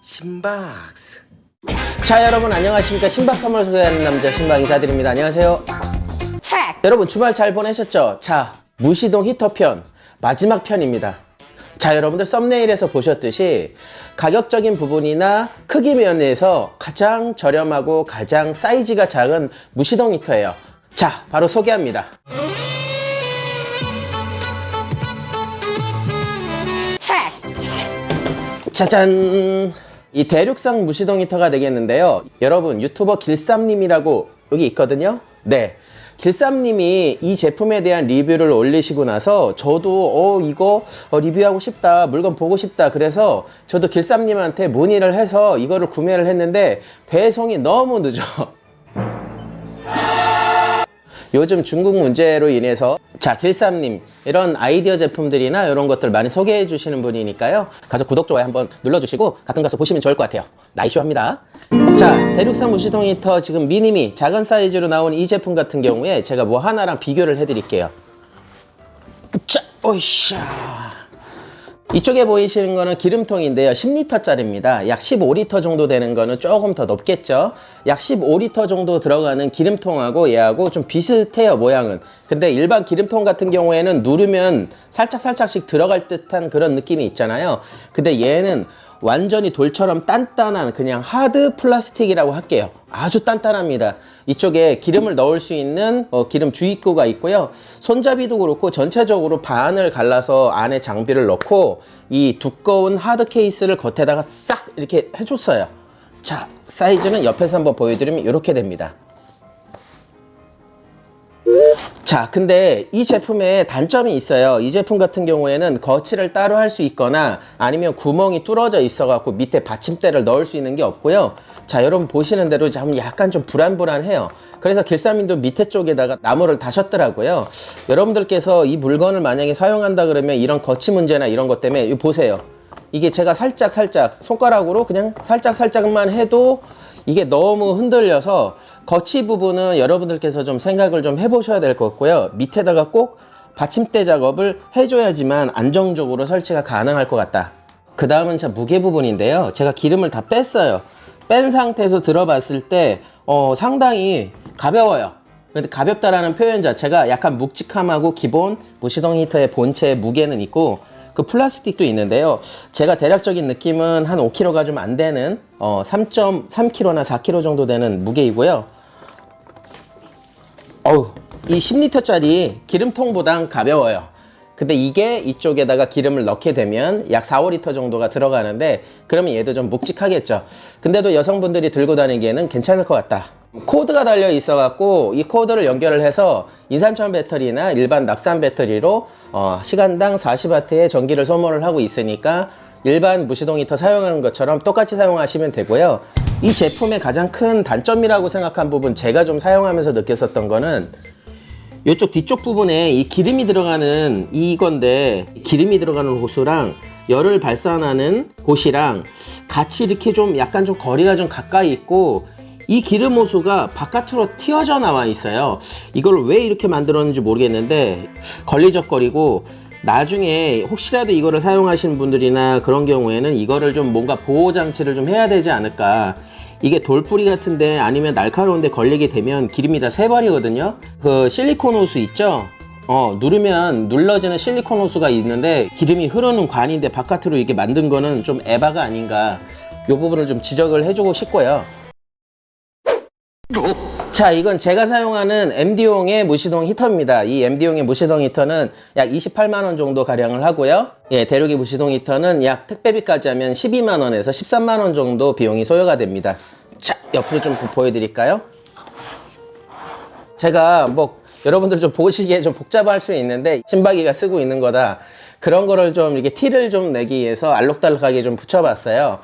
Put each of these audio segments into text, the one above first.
신박스. 자, 여러분 안녕하십니까. 신박함을 소개하는 남자 신박 인사드립니다. 안녕하세요. 여러분 주말 잘 보내셨죠? 자, 무시동 히터 편 마지막 편입니다. 자, 여러분들 썸네일에서 보셨듯이 가격적인 부분이나 크기 면에서 가장 저렴하고 가장 사이즈가 작은 무시동 히터예요. 자, 바로 소개합니다. 짜잔! 이 대륙상 무시동 히터가 되겠는데요. 여러분 유튜버 길쌈님이라고 여기 있거든요. 네, 길쌈님이 이 제품에 대한 리뷰를 올리시고 나서 저도 이거 리뷰하고 싶다, 물건 보고 싶다, 그래서 저도 길쌈님한테 문의를 해서 이거를 구매를 했는데 배송이 너무 늦어. 요즘 중국 문제로 인해서 자, 길쌈님 이런 아이디어 제품들이나 이런 것들 많이 소개해 주시는 분이니까요, 가서 구독, 좋아요 한번 눌러주시고 가끔 가서 보시면 좋을 것 같아요. 나이쇼 합니다. 자, 대륙상 무시동 히터 지금 미니미 작은 사이즈로 나온 이 제품 같은 경우에 제가 뭐 하나랑 비교를 해 드릴게요. 자, 오이샤. 이쪽에 보이시는 거는 기름통인데요. 10리터 짜리입니다. 약 15리터 정도 되는 거는 조금 더 높겠죠. 약 15리터 정도 들어가는 기름통하고 얘하고 좀 비슷해요, 모양은. 근데 일반 기름통 같은 경우에는 누르면 살짝씩 들어갈 듯한 그런 느낌이 있잖아요. 근데 얘는 완전히 돌처럼 단단한 그냥 하드 플라스틱이라고 할게요. 아주 단단합니다. 이쪽에 기름을 넣을 수 있는 기름 주입구가 있고요. 손잡이도 그렇고 전체적으로 반을 갈라서 안에 장비를 넣고 이 두꺼운 하드 케이스를 겉에다가 싹 이렇게 해줬어요. 자, 사이즈는 옆에서 한번 보여드리면 이렇게 됩니다. 자, 근데 이 제품에 단점이 있어요. 이 제품 같은 경우에는 거치를 따로 할 수 있거나 아니면 구멍이 뚫어져 있어 갖고 밑에 받침대를 넣을 수 있는 게 없고요. 자, 여러분 보시는 대로 약간 좀 불안해요. 그래서 길쌈님도 밑에 쪽에다가 나무를 다셨더라고요. 여러분들께서 이 물건을 만약에 사용한다 그러면 이런 거치 문제나 이런 것 때문에 이거 보세요. 이게 제가 살짝 손가락으로 그냥 살짝만 해도 이게 너무 흔들려서 거치 부분은 여러분들께서 좀 생각을 좀 해보셔야 될 것 같고요. 밑에다가 꼭 받침대 작업을 해줘야지만 안정적으로 설치가 가능할 것 같다. 그 다음은 자, 무게 부분인데요. 제가 기름을 다 뺐어요. 뺀 상태에서 들어봤을 때 상당히 가벼워요. 근데 가볍다라는 표현 자체가 약간 묵직함하고 기본 무시동 히터의 본체의 무게는 있고 그 플라스틱도 있는데요. 제가 대략적인 느낌은 한 5kg가 좀 안 되는 3.3kg나 4kg 정도 되는 무게이고요. 이 10리터짜리 기름통보단 가벼워요. 근데 이게 이쪽에다가 기름을 넣게 되면 약 4, 5리터 정도가 들어가는데 그러면 얘도 좀 묵직하겠죠. 근데도 여성분들이 들고 다니기에는 괜찮을 것 같다. 코드가 달려 있어 갖고 이 코드를 연결을 해서 인산철 배터리나 일반 납산 배터리로 시간당 40W의 전기를 소모를 하고 있으니까 일반 무시동 히터 사용하는 것처럼 똑같이 사용하시면 되고요. 이 제품의 가장 큰 단점이라고 생각한 부분, 제가 좀 사용하면서 느꼈었던 거는 이쪽 뒤쪽 부분에 이 기름이 들어가는 이건데, 기름이 들어가는 호수랑 열을 발산하는 곳이랑 같이 이렇게 좀 약간 좀 거리가 좀 가까이 있고 이 기름 호수가 바깥으로 튀어져 나와 있어요. 이걸 왜 이렇게 만들었는지 모르겠는데 걸리적거리고, 나중에 혹시라도 이거를 사용하시는 분들이나 그런 경우에는 이거를 좀 뭔가 보호 장치를 좀 해야 되지 않을까. 이게 돌뿌리 같은데 아니면 날카로운데 걸리게 되면 기름이 다 새버리거든요. 그 실리콘 호수 있죠? 누르면 눌러지는 실리콘 호수가 있는데 기름이 흐르는 관인데 바깥으로 이렇게 만든 거는 좀 에바가 아닌가. 이 부분을 좀 지적을 해주고 싶고요. 자, 이건 제가 사용하는 MD용의 무시동 히터입니다. 이 MD용의 무시동 히터는 약 28만원 정도 가량을 하고요. 예, 대륙의 무시동 히터는 약 택배비까지 하면 12만원에서 13만원 정도 비용이 소요가 됩니다. 자, 옆으로 좀 보여드릴까요? 제가 뭐 여러분들 좀 보시기에 좀 복잡할 수 있는데 신박이가 쓰고 있는 거다, 그런 거를 좀 이렇게 티를 좀 내기 위해서 알록달록하게 좀 붙여봤어요.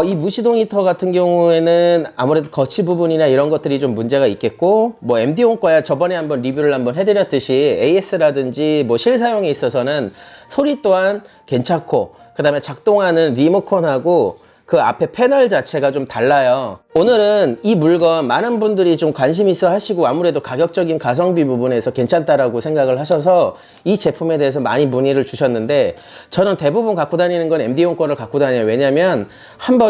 이 무시동 히터 같은 경우에는 아무래도 거치 부분이나 이런 것들이 좀 문제가 있겠고, 뭐 MD용 거야 저번에 한번 리뷰를 한번 해드렸듯이 AS라든지 뭐 실사용에 있어서는 소리 또한 괜찮고, 그 다음에 작동하는 리모컨하고 그 앞에 패널 자체가 좀 달라요. 오늘은 이 물건 많은 분들이 좀 관심 있어 하시고 아무래도 가격적인 가성비 부분에서 괜찮다라고 생각을 하셔서 이 제품에 대해서 많이 문의를 주셨는데, 저는 대부분 갖고 다니는 건 MD용 거를 갖고 다녀요. 왜냐면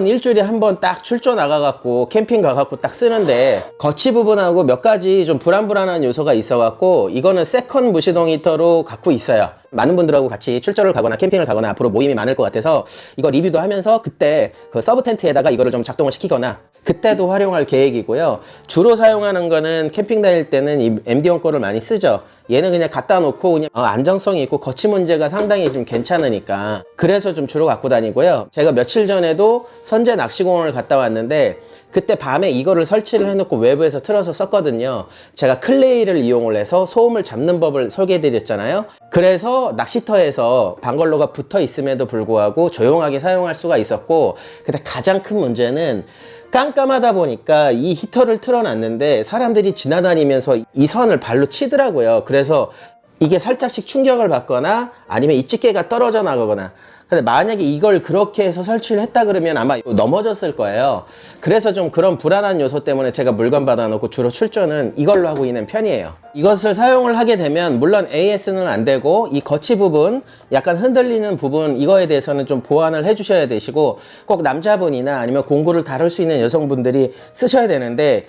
일주일에 한 번 딱 출조 나가갖고 캠핑 가갖고 딱 쓰는데, 거치 부분하고 몇 가지 좀 불안불안한 요소가 있어갖고 이거는 세컨 무시동 히터로 갖고 있어요. 많은 분들하고 같이 출조를 가거나 캠핑을 가거나 앞으로 모임이 많을 것 같아서 이거 리뷰도 하면서 그때 그 서브 텐트에다가 이거를 좀 작동을 시키거나 그때도 활용할 계획이고요. 주로 사용하는 거는 캠핑 다닐 때는 이 MD용 거를 많이 쓰죠. 얘는 그냥 갖다 놓고 그냥 안정성이 있고 거치 문제가 상당히 좀 괜찮으니까 그래서 좀 주로 갖고 다니고요. 제가 며칠 전에도 선제 낚시공원을 갔다 왔는데 그때 밤에 이거를 설치를 해놓고 외부에서 틀어서 썼거든요. 제가 클레이를 이용을 해서 소음을 잡는 법을 소개해 드렸잖아요. 그래서 낚시터에서 방걸로가 붙어 있음에도 불구하고 조용하게 사용할 수가 있었고, 근데 가장 큰 문제는 깜깜하다 보니까 이 히터를 틀어놨는데 사람들이 지나다니면서 이 선을 발로 치더라고요. 그래서 이게 살짝씩 충격을 받거나 아니면 이 집게가 떨어져 나가거나, 근데 만약에 이걸 그렇게 해서 설치를 했다 그러면 아마 넘어졌을 거예요. 그래서 좀 그런 불안한 요소 때문에 제가 물건 받아놓고 주로 출조는 이걸로 하고 있는 편이에요. 이것을 사용을 하게 되면 물론 AS는 안 되고 이 거치 부분, 약간 흔들리는 부분, 이거에 대해서는 좀 보완을 해 주셔야 되시고, 꼭 남자분이나 아니면 공구를 다룰 수 있는 여성분들이 쓰셔야 되는데,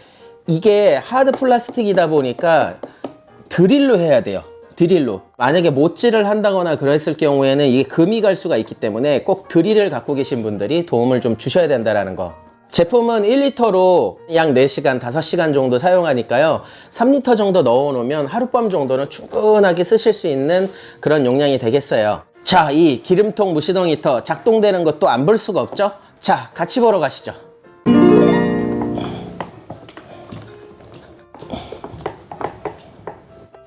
이게 하드 플라스틱이다 보니까 드릴로 해야 돼요. 드릴로. 만약에 못질을 한다거나 그랬을 경우에는 이게 금이 갈 수가 있기 때문에 꼭 드릴을 갖고 계신 분들이 도움을 좀 주셔야 된다는 거. 제품은 1리터로 약 4시간, 5시간 정도 사용하니까요. 3리터 정도 넣어 놓으면 하룻밤 정도는 충분하게 쓰실 수 있는 그런 용량이 되겠어요. 자, 이 기름통 무시동 히터 작동되는 것도 안 볼 수가 없죠? 자, 같이 보러 가시죠.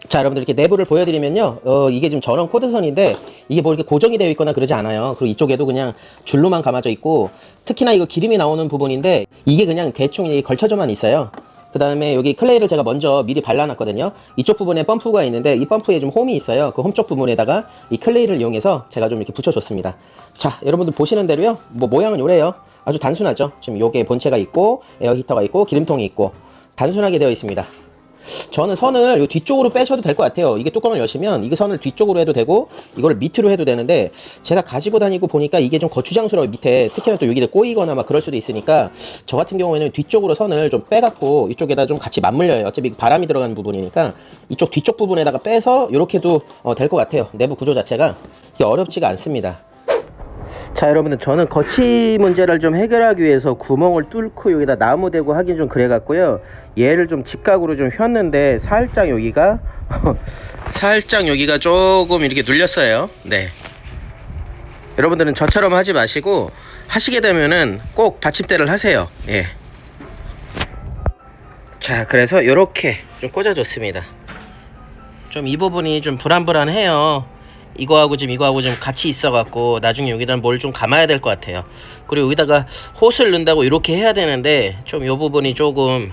자, 여러분들 이렇게 내부를 보여드리면요. 이게 지금 전원 코드선인데 이게 뭐 이렇게 고정이 되어 있거나 그러지 않아요. 그리고 이쪽에도 그냥 줄로만 감아져 있고, 특히나 이거 기름이 나오는 부분인데 이게 그냥 대충 걸쳐져만 있어요. 그 다음에 여기 클레이를 제가 먼저 미리 발라놨거든요. 이쪽 부분에 펌프가 있는데 이 펌프에 좀 홈이 있어요. 그 홈 쪽 부분에다가 이 클레이를 이용해서 제가 좀 이렇게 붙여줬습니다. 자, 여러분들 보시는 대로요. 뭐 모양은 요래요. 아주 단순하죠. 지금 요게 본체가 있고 에어 히터가 있고 기름통이 있고 단순하게 되어 있습니다. 저는 선을 요 뒤쪽으로 빼셔도 될 것 같아요. 이게 뚜껑을 여시면 이거 선을 뒤쪽으로 해도 되고 이걸 밑으로 해도 되는데, 제가 가지고 다니고 보니까 이게 좀 거추장스러워. 밑에 특히나 또 여기를 꼬이거나 막 그럴 수도 있으니까 저 같은 경우에는 뒤쪽으로 선을 좀 빼갖고 이쪽에다 좀 같이 맞물려요. 어차피 바람이 들어가는 부분이니까 이쪽 뒤쪽 부분에다가 빼서 이렇게도 될 것 같아요. 내부 구조 자체가 이게 어렵지가 않습니다. 자, 여러분들 저는 거치 문제를 좀 해결하기 위해서 구멍을 뚫고 여기다 나무 대고 하긴 좀 그래 갖고요. 얘를 좀 직각으로 좀 휘었는데 살짝 여기가 살짝 여기가 조금 이렇게 눌렸어요. 네. 여러분들은 저처럼 하지 마시고 하시게 되면은 꼭 받침대를 하세요. 예. 자, 그래서 이렇게 좀 꽂아줬습니다. 좀 이 부분이 좀 불안불안해요. 이거하고 지금 이거하고 좀 같이 있어갖고 나중에 여기다 뭘 좀 감아야 될 것 같아요. 그리고 여기다가 톳을 넣는다고 이렇게 해야 되는데 좀 이 부분이 조금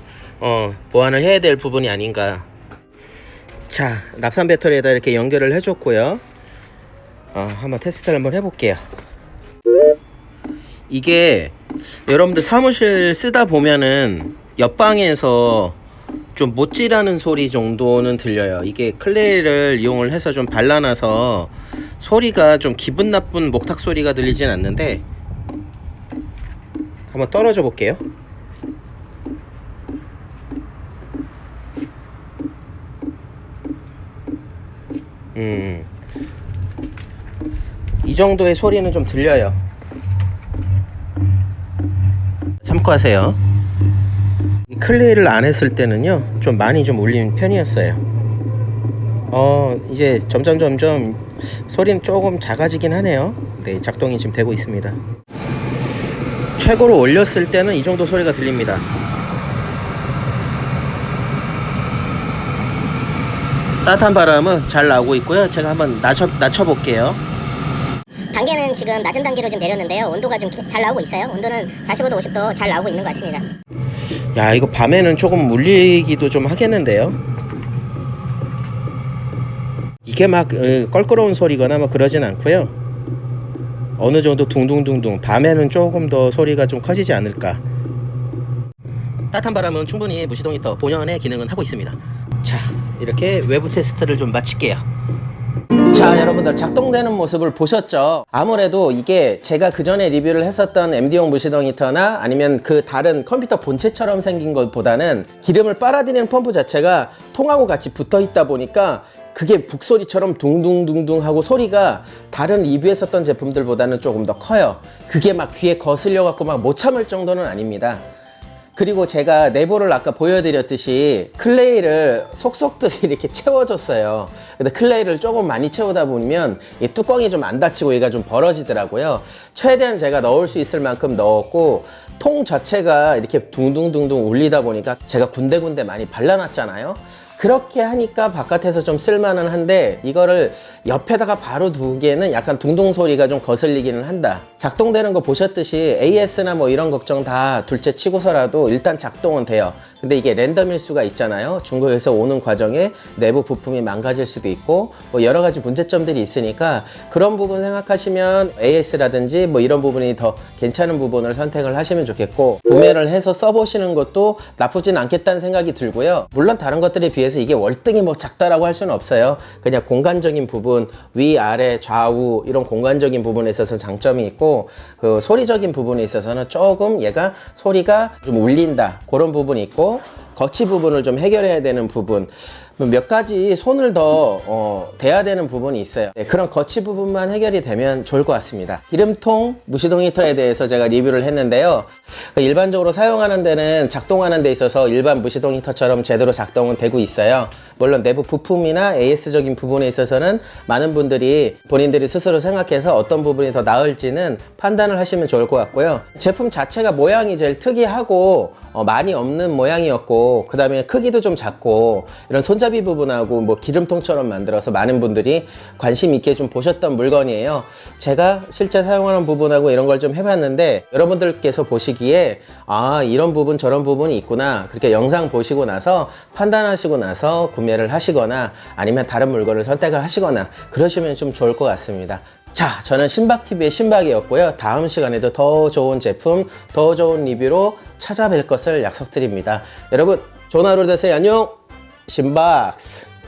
보완을 해야 될 부분이 아닌가. 자, 납산 배터리에다 이렇게 연결을 해줬고요. 한번 테스트를 한번 해볼게요. 이게 여러분들 사무실 쓰다 보면은 옆방에서 좀 못질하는 소리 정도는 들려요. 이게 클레이를 이용을 해서 좀 발라놔서 소리가 좀 기분 나쁜 목탁 소리가 들리진 않는데, 한번 떨어져 볼게요. 이 정도의 소리는 좀 들려요. 참고하세요. 클레이를 안 했을 때는요 좀 많이 좀 울리는 편이었어요. 이제 점점 소리는 조금 작아지긴 하네요. 네, 작동이 지금 되고 있습니다. 최고로 올렸을 때는 이 정도 소리가 들립니다. 따뜻한 바람은 잘 나오고 있고요. 제가 한번 낮춰 볼게요. 단계는 지금 낮은 단계로 좀 내렸는데요. 온도가 좀 잘 나오고 있어요. 온도는 45도, 50도 잘 나오고 있는 것 같습니다. 야, 이거 밤에는 조금 울리기도 좀 하겠는데요. 이게 막 껄끄러운 소리거나 막 그러진 않고요. 어느 정도 둥둥둥둥, 밤에는 조금 더 소리가 좀 커지지 않을까. 따뜻한 바람은 충분히 무시동 히터 본연의 기능은 하고 있습니다. 자, 이렇게 외부 테스트를 좀 마칠게요. 자, 여러분들 작동되는 모습을 보셨죠? 아무래도 이게 제가 그 전에 리뷰를 했었던 MD용 무시동 히터나 아니면 그 다른 컴퓨터 본체처럼 생긴 것보다는 기름을 빨아들이는 펌프 자체가 통하고 같이 붙어 있다 보니까 그게 북소리처럼 둥둥둥둥 하고 소리가 다른 리뷰했었던 제품들보다는 조금 더 커요. 그게 막 귀에 거슬려 갖고 막 못 참을 정도는 아닙니다. 그리고 제가 내부를 아까 보여드렸듯이 클레이를 속속들이 이렇게 채워줬어요. 근데 클레이를 조금 많이 채우다 보면 이 뚜껑이 좀 안 닫히고 얘가 좀 벌어지더라고요. 최대한 제가 넣을 수 있을 만큼 넣었고, 통 자체가 이렇게 둥둥둥둥 울리다 보니까 제가 군데군데 많이 발라놨잖아요. 그렇게 하니까 바깥에서 좀 쓸만은 한데, 이거를 옆에다가 바로 두기에는 약간 둥둥 소리가 좀 거슬리기는 한다. 작동되는 거 보셨듯이 AS나 뭐 이런 걱정 다 둘째 치고서라도 일단 작동은 돼요. 근데 이게 랜덤일 수가 있잖아요. 중국에서 오는 과정에 내부 부품이 망가질 수도 있고 뭐 여러 가지 문제점들이 있으니까, 그런 부분 생각하시면 AS라든지 뭐 이런 부분이 더 괜찮은 부분을 선택을 하시면 좋겠고, 구매를 해서 써보시는 것도 나쁘진 않겠다는 생각이 들고요. 물론 다른 것들에 비해서 이게 월등히 뭐 작다라고 할 수는 없어요. 그냥 공간적인 부분, 위, 아래, 좌우 이런 공간적인 부분에 있어서 장점이 있고, 그 소리적인 부분에 있어서는 조금 얘가 소리가 좀 울린다 그런 부분이 있고, 거치 부분을 좀 해결해야 되는 부분, 몇 가지 손을 더 대야 되는 부분이 있어요. 네, 그런 거치 부분만 해결이 되면 좋을 것 같습니다. 기름통 무시동 히터에 대해서 제가 리뷰를 했는데요. 일반적으로 사용하는 데는 작동하는 데 있어서 일반 무시동 히터처럼 제대로 작동은 되고 있어요. 물론 내부 부품이나 AS적인 부분에 있어서는 많은 분들이 본인들이 스스로 생각해서 어떤 부분이 더 나을지는 판단을 하시면 좋을 것 같고요. 제품 자체가 모양이 제일 특이하고 많이 없는 모양이었고, 그 다음에 크기도 좀 작고, 이런 손잡이 부분하고 뭐 기름통처럼 만들어서 많은 분들이 관심 있게 좀 보셨던 물건이에요. 제가 실제 사용하는 부분하고 이런 걸 좀 해봤는데, 여러분들께서 보시기에 아, 이런 부분 저런 부분이 있구나, 그렇게 영상 보시고 나서 판단하시고 나서 구매를 하시거나 아니면 다른 물건을 선택을 하시거나 그러시면 좀 좋을 것 같습니다. 자, 저는 신박TV의 신박이었고요. 다음 시간에도 더 좋은 제품, 더 좋은 리뷰로 찾아뵐 것을 약속드립니다. 여러분, 좋은 하루 되세요. 안녕! 신박스!